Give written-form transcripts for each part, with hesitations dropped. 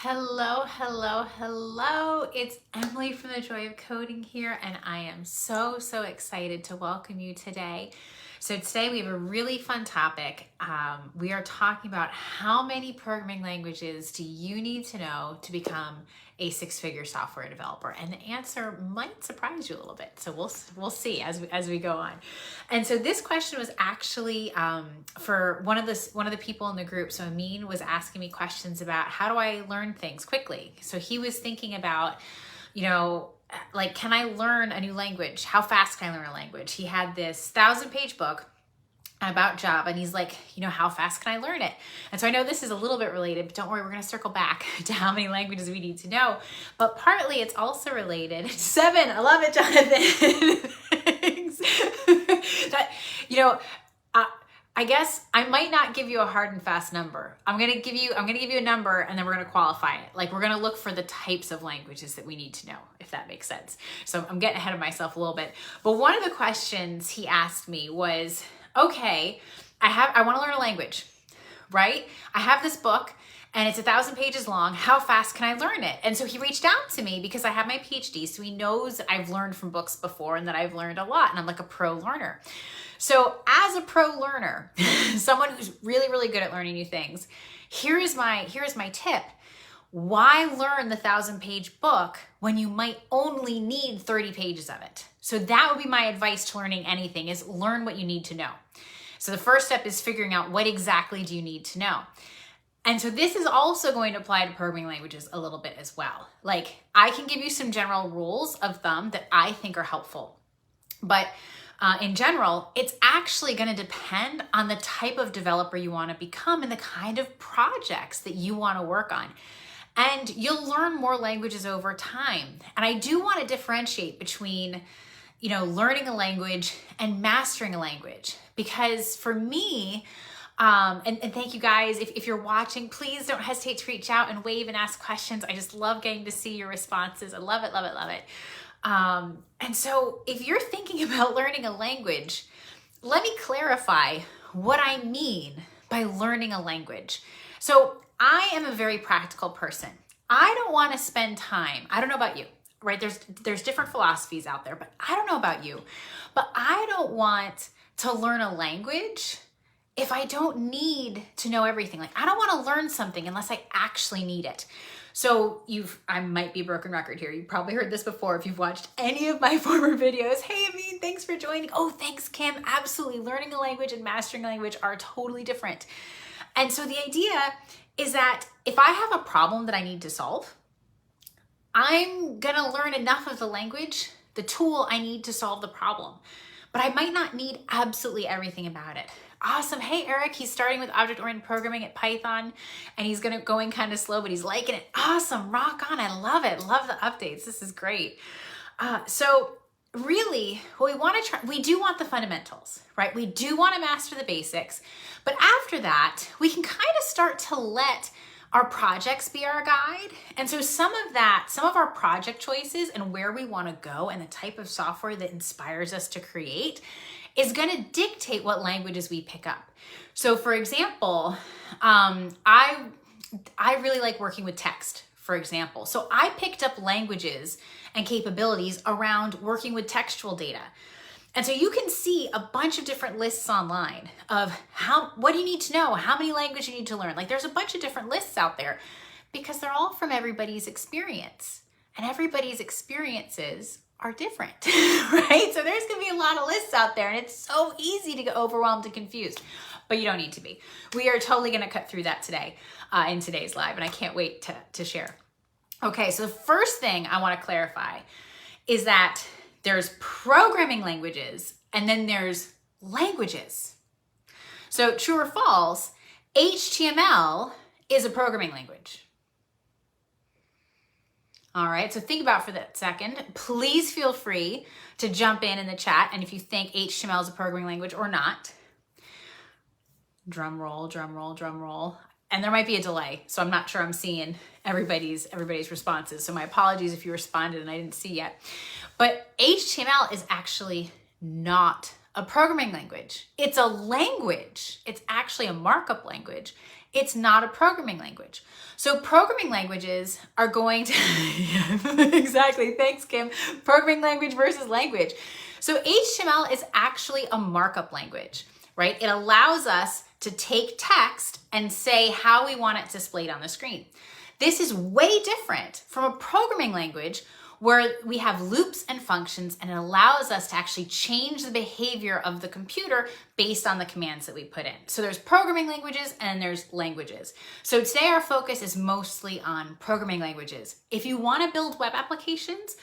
Hello, hello, hello. It's Emily from The Joy of Coding here, and I am so excited to welcome you today. So today we have a really fun topic. We are talking about how many programming languages do you need to know to become a six-figure software developer? And the answer might surprise you a little bit. So we'll see as we go on. And so this question was actually for one of the people in the group. So Amin was asking me questions about how do I learn things quickly. So he was thinking about, like, can I learn a new language? How fast can I learn a language? He had this 1,000-page book about Java, and he's like, how fast can I learn it? And so I know this is a little bit related, but don't worry, we're going to circle back to how many languages we need to know. But partly it's also related. 7, I love it, Jonathan. Thanks. I guess I might not give you a hard and fast number. I'm gonna give you a number, and then we're gonna qualify it. Like, we're gonna look for the types of languages that we need to know, if that makes sense. So I'm getting ahead of myself a little bit. But one of the questions he asked me was, okay, I want to learn a language, right? I have this book and it's 1,000 pages long. How fast can I learn it? And so he reached out to me because I have my PhD. So he knows I've learned from books before and that I've learned a lot, and I'm like a pro learner. So as a pro learner, someone who's really good at learning new things, here is my tip. Why learn the 1,000-page book when you might only need 30 pages of it? So that would be my advice to learning anything, is learn what you need to know. So the first step is figuring out what exactly do you need to know. And so this is also going to apply to programming languages a little bit as well. Like, I can give you some general rules of thumb that I think are helpful. But in general, it's actually going to depend on the type of developer you want to become and the kind of projects that you want to work on. And you'll learn more languages over time. And I do want to differentiate between, learning a language and mastering a language. Because for me, and thank you guys, if you're watching, please don't hesitate to reach out and wave and ask questions. I just love getting to see your responses. I love it, love it, love it. And so if you're thinking about learning a language, let me clarify what I mean by learning a language. So I am a very practical person. I don't want to spend time. I don't know about you, right? There's different philosophies out there, but I don't know about you. But I don't want to learn a language if I don't need to know everything. Like, I don't want to learn something unless I actually need it. So I might be a broken record here. You've probably heard this before if you've watched any of my former videos. Hey, Amin, thanks for joining. Oh, thanks, Kim. Absolutely. Learning a language and mastering a language are totally different. And so the idea is that if I have a problem that I need to solve, I'm going to learn enough of the language, the tool I need to solve the problem. But I might not need absolutely everything about it. Awesome. Hey, Eric, he's starting with object-oriented programming at Python, and he's going kind of slow, but he's liking it. Awesome. Rock on. I love it. Love the updates. This is great. So really, what we do want the fundamentals, right? We do want to master the basics, but after that, we can kind of start to let our projects be our guide. And so some of our project choices and where we want to go and the type of software that inspires us to create is going to dictate what languages we pick up. So for example, I really like working with text, for example. So I picked up languages and capabilities around working with textual data. And so you can see a bunch of different lists online of what do you need to know, how many languages you need to learn. Like, there's a bunch of different lists out there because they're all from everybody's experience, and everybody's experiences are different, right? So there's going to be a lot of lists out there, and it's so easy to get overwhelmed and confused, but you don't need to be. We are totally going to cut through that today in today's live, and I can't wait to share. Okay, so the first thing I want to clarify is that there's programming languages, and then there's languages. So true or false, HTML is a programming language. All right, so think about for that second. Please feel free to jump in the chat, and if you think HTML is a programming language or not. Drum roll, drum roll, drum roll. And there might be a delay, so I'm not sure I'm seeing everybody's responses. So my apologies if you responded and I didn't see yet. But HTML is actually not a programming language. It's a language. It's actually a markup language. It's not a programming language. So programming languages are going to, yeah, exactly, thanks Kim, programming language versus language. So HTML is actually a markup language, right? It allows us to take text and say how we want it displayed on the screen. This is way different from a programming language where we have loops and functions, and it allows us to actually change the behavior of the computer based on the commands that we put in. So there's programming languages and there's languages. So today our focus is mostly on programming languages. If you want to build web applications,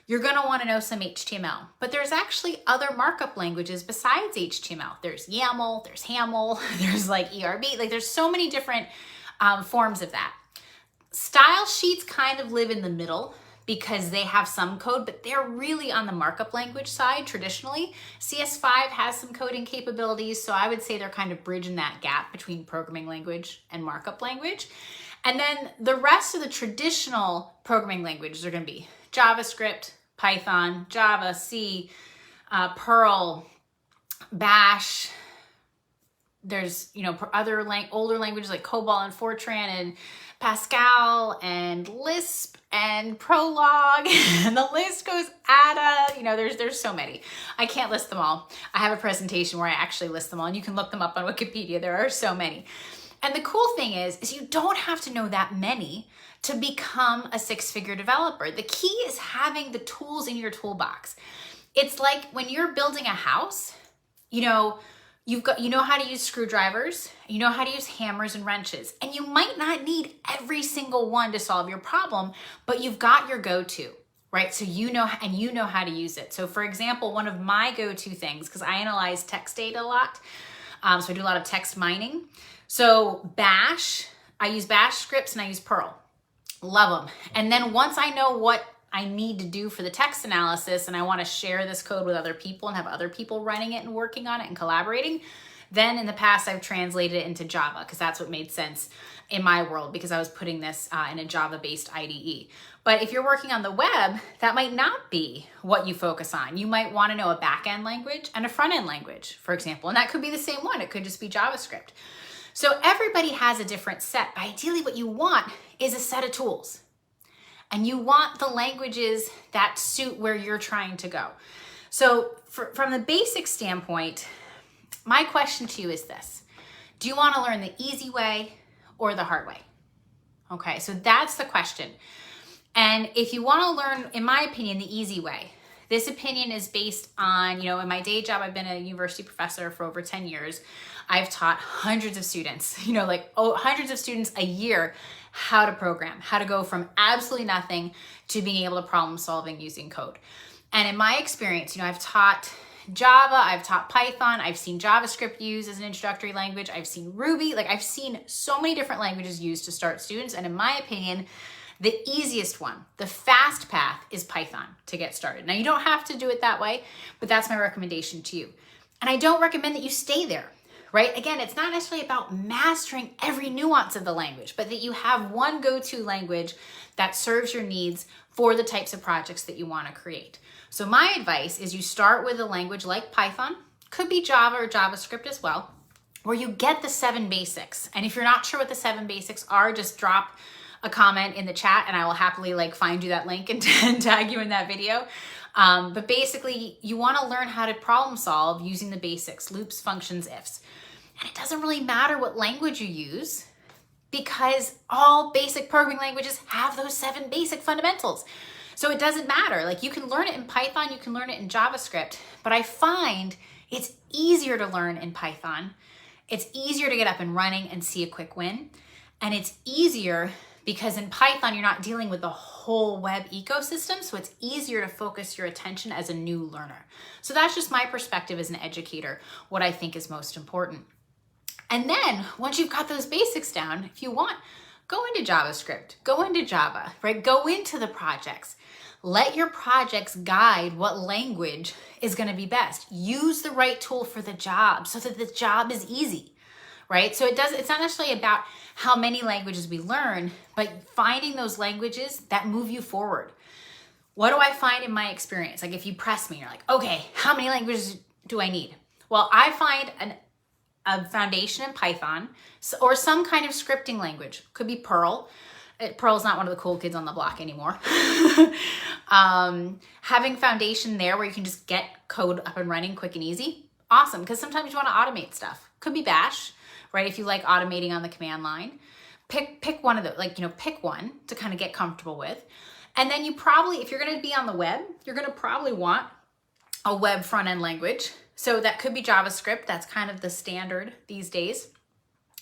you're going to want to know some HTML, but there's actually other markup languages besides HTML. There's YAML, there's HAML, there's like ERB, like there's so many different forms of that. Style sheets kind of live in the middle because they have some code, but they're really on the markup language side traditionally. CS5 has some coding capabilities, so I would say they're kind of bridging that gap between programming language and markup language. And then the rest of the traditional programming languages are going to be JavaScript, Python, Java, C, Perl, Bash. There's, you know, other older languages like COBOL and Fortran and Pascal and Lisp and Prolog, and the list goes Ada. You know, there's so many. I can't list them all. I have a presentation where I actually list them all, and you can look them up on Wikipedia. There are so many. And the cool thing is you don't have to know that many to become a six-figure developer. The key is having the tools in your toolbox. It's like when you're building a house, you know how to use screwdrivers, you know how to use hammers and wrenches, and you might not need every single one to solve your problem, but you've got your go-to, right? So you know how to use it. So for example, one of my go-to things, because I analyze text data a lot, so I do a lot of text mining. So Bash, I use Bash scripts and I use Perl. Love them. And then once I know what I need to do for the text analysis and I want to share this code with other people and have other people running it and working on it and collaborating, then in the past I've translated it into Java because that's what made sense in my world because I was putting this in a Java-based IDE. But if you're working on the web, that might not be what you focus on. You might want to know a back-end language and a front-end language, for example, and that could be the same one. It could just be JavaScript. So everybody has a different set. Ideally, what you want is a set of tools. And you want the languages that suit where you're trying to go. So from the basic standpoint, my question to you is this. Do you want to learn the easy way or the hard way? Okay, so that's the question. And if you want to learn, in my opinion, the easy way, this opinion is based on, you know, in my day job, I've been a university professor for over 10 years. I've taught hundreds of students, you know, like hundreds of students a year how to program, how to go from absolutely nothing to being able to problem solving using code. And in my experience, you know, I've taught Java, I've taught Python, I've seen JavaScript used as an introductory language, I've seen Ruby, like I've seen so many different languages used to start students. And in my opinion, the easiest one, the fast path is Python to get started. Now you don't have to do it that way, but that's my recommendation to you. And I don't recommend that you stay there. Right? Again, it's not necessarily about mastering every nuance of the language, but that you have one go-to language that serves your needs for the types of projects that you want to create. So my advice is you start with a language like Python, could be Java or JavaScript as well, where you get the 7 basics. And if you're not sure what the 7 basics are, just drop a comment in the chat and I will happily find you that link and tag you in that video. But basically, you want to learn how to problem solve using the basics, loops, functions, ifs. And it doesn't really matter what language you use because all basic programming languages have those 7 basic fundamentals. So it doesn't matter. Like you can learn it in Python, you can learn it in JavaScript, but I find it's easier to learn in Python. It's easier to get up and running and see a quick win. And it's easier because in Python, you're not dealing with the whole web ecosystem, so it's easier to focus your attention as a new learner. So that's just my perspective as an educator, what I think is most important. And then once you've got those basics down, if you want, go into JavaScript, go into Java, right? Go into the projects. Let your projects guide what language is going to be best. Use the right tool for the job so that the job is easy. Right? So it's not necessarily about how many languages we learn, but finding those languages that move you forward. What do I find in my experience? Like if you press me, you're like, okay, how many languages do I need? Well, I find a foundation in Python or some kind of scripting language. Could be Perl. Perl's not one of the cool kids on the block anymore. Having foundation there where you can just get code up and running quick and easy, awesome, because sometimes you want to automate stuff. Could be Bash, right? If you like automating on the command line, pick one of the, pick one to kind of get comfortable with. And then you probably, if you're going to be on the web, you're going to probably want a web front-end language. So that could be JavaScript. That's kind of the standard these days.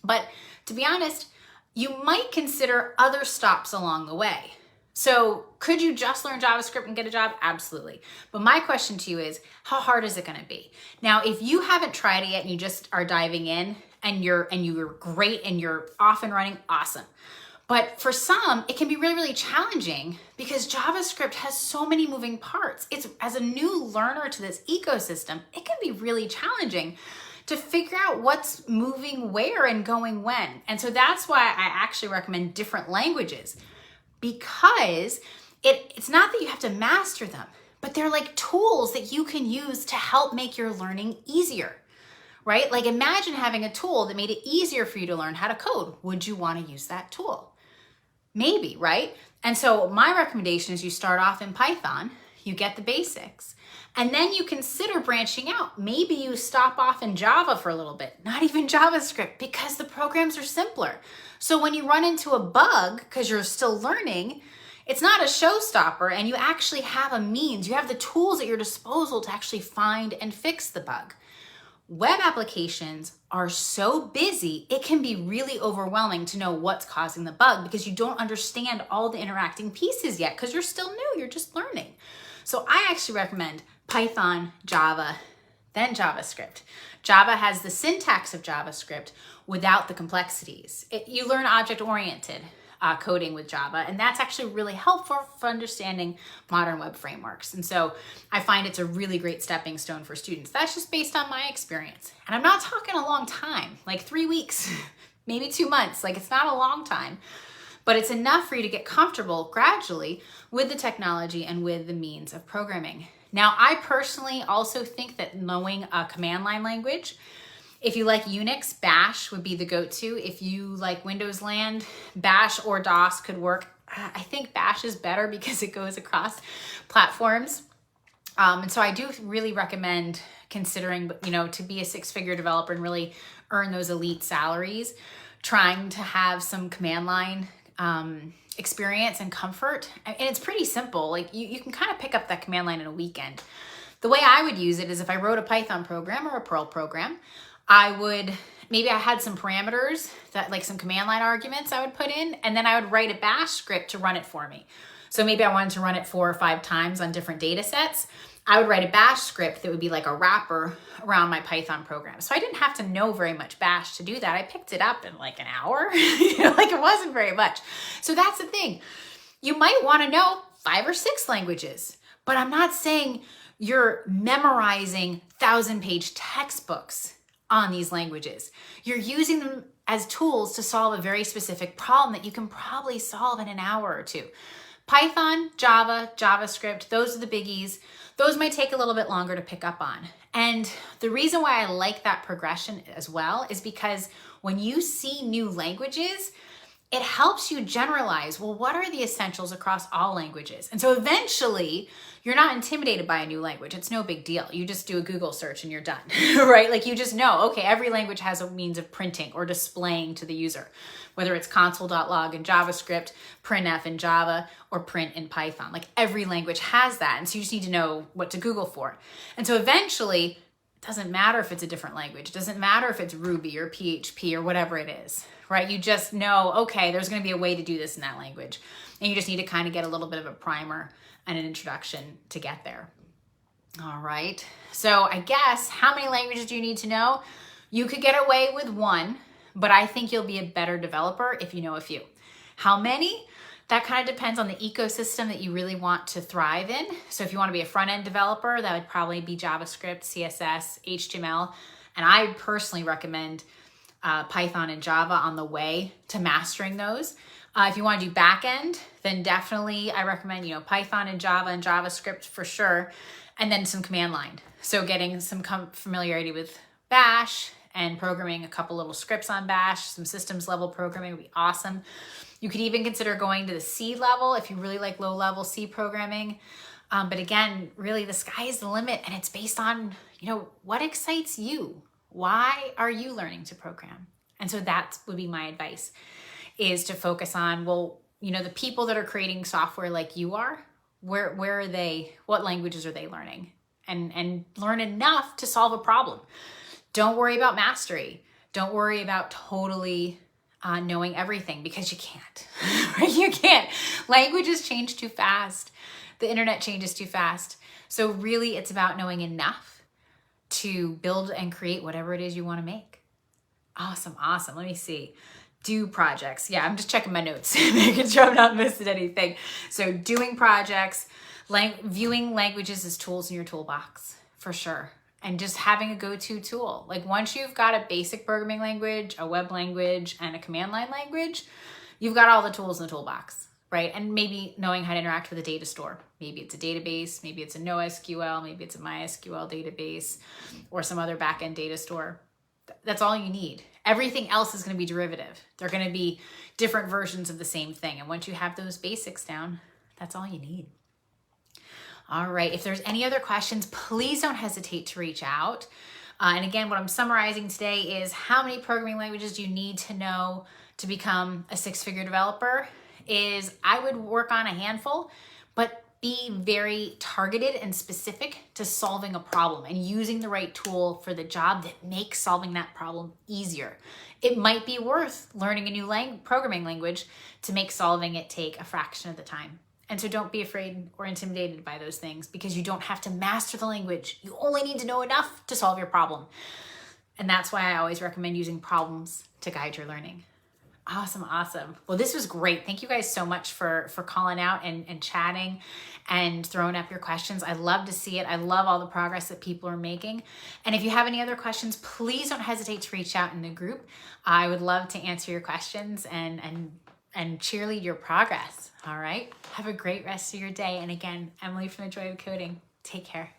But to be honest, you might consider other stops along the way. So could you just learn JavaScript and get a job? Absolutely. But my question to you is, how hard is it going to be? Now, if you haven't tried it yet and you just are diving in and you're great and you're off and running, awesome. But for some, it can be really, really challenging because JavaScript has so many moving parts. It's, as a new learner to this ecosystem, it can be really challenging to figure out what's moving where and going when. And so that's why I actually recommend different languages, because it's not that you have to master them, but they're like tools that you can use to help make your learning easier, right? Like imagine having a tool that made it easier for you to learn how to code. Would you want to use that tool? Maybe, right? And so my recommendation is you start off in Python, you get the basics, and then you consider branching out. Maybe you stop off in Java for a little bit, not even JavaScript, because the programs are simpler. So when you run into a bug, because you're still learning, it's not a showstopper, and you actually have a means, you have the tools at your disposal to actually find and fix the bug. Web applications are so busy, it can be really overwhelming to know what's causing the bug because you don't understand all the interacting pieces yet because you're still new, you're just learning. So I actually recommend Python, Java, then JavaScript. Java has the syntax of JavaScript without the complexities. You learn object-oriented coding with Java, and that's actually really helpful for understanding modern web frameworks. And so I find it's a really great stepping stone for students. That's just based on my experience. And I'm not talking a long time, like 3 weeks, maybe 2 months. Like it's not a long time, but it's enough for you to get comfortable gradually with the technology and with the means of programming. Now, I personally also think that knowing a command line language, if you like Unix, Bash would be the go-to. If you like Windows Land, Bash or DOS could work. I think Bash is better because it goes across platforms. And so I do really recommend considering, to be a six-figure developer and really earn those elite salaries, trying to have some command line experience and comfort. And it's pretty simple. Like you can kind of pick up that command line in a weekend. The way I would use it is if I wrote a Python program or a Perl program, maybe I had some parameters that like some command line arguments I would put in, and then I would write a Bash script to run it for me. So maybe I wanted to run it 4 or 5 times on different data sets. I would write a Bash script that would be like a wrapper around my Python program. So I didn't have to know very much Bash to do that. I picked it up in like an hour, like it wasn't very much. So that's the thing. You might want to know 5 or 6 languages, but I'm not saying you're memorizing 1,000-page textbooks on these languages. You're using them as tools to solve a very specific problem that you can probably solve in an hour or 2. Python, Java, JavaScript, those are the biggies. Those might take a little bit longer to pick up on. And the reason why I like that progression as well is because when you see new languages, it helps you generalize, well, what are the essentials across all languages? And so eventually you're not intimidated by a new language. It's no big deal. You just do a Google search and you're done, right? Like you just know, okay, every language has a means of printing or displaying to the user, whether it's console.log in JavaScript, printf in Java, or print in Python. Like every language has that. And so you just need to know what to Google for. And so eventually, it doesn't matter if it's a different language. It doesn't matter if it's Ruby or PHP or whatever it is, right? You just know, okay, there's going to be a way to do this in that language. And you just need to kind of get a little bit of a primer and an introduction to get there. All right. So I guess how many languages do you need to know? You could get away with 1, but I think you'll be a better developer if you know a few. How many? That kind of depends on the ecosystem that you really want to thrive in. So if you want to be a front-end developer, that would probably be JavaScript, CSS, HTML. And I personally recommend Python and Java on the way to mastering those. If you want to do back-end, then definitely I recommend, Python and Java and JavaScript for sure. And then some command line. So getting some familiarity with Bash and programming a couple little scripts on Bash, some systems level programming would be awesome. You could even consider going to the C level if you really like low level C programming. But again, really the sky is the limit, and it's based on, what excites you? Why are you learning to program? And so that would be my advice, is to focus on, the people that are creating software like you are, where are they? What languages are they learning? And learn enough to solve a problem. Don't worry about mastery. Don't worry about totally knowing everything, because you can't. Right? You can't. Languages change too fast. The internet changes too fast. So really it's about knowing enough to build and create whatever it is you want to make. Awesome. Let me see. Do projects. Yeah, I'm just checking my notes, making sure I'm not missing anything. So doing projects, viewing languages as tools in your toolbox, for sure. And just having a go-to tool. Like once you've got a basic programming language, a web language, and a command line language, you've got all the tools in the toolbox, right? And maybe knowing how to interact with a data store. Maybe it's a database, maybe it's a NoSQL, maybe it's a MySQL database, or some other backend data store. That's all you need. Everything else is going to be derivative. They're going to be different versions of the same thing. And once you have those basics down, that's all you need. All right, if there's any other questions, please don't hesitate to reach out. And again, what I'm summarizing today is how many programming languages do you need to know to become a six-figure developer? I would work on a handful, but be very targeted and specific to solving a problem and using the right tool for the job that makes solving that problem easier. It might be worth learning a new programming language to make solving it take a fraction of the time. And so don't be afraid or intimidated by those things, because you don't have to master the language. You only need to know enough to solve your problem. And that's why I always recommend using problems to guide your learning. Awesome. Well, this was great. Thank you guys so much for calling out and chatting and throwing up your questions. I love to see it. I love all the progress that people are making. And if you have any other questions, please don't hesitate to reach out in the group. I would love to answer your questions and cheerlead your progress. All right. Have a great rest of your day. And again, Emily from The Joy of Coding. Take care.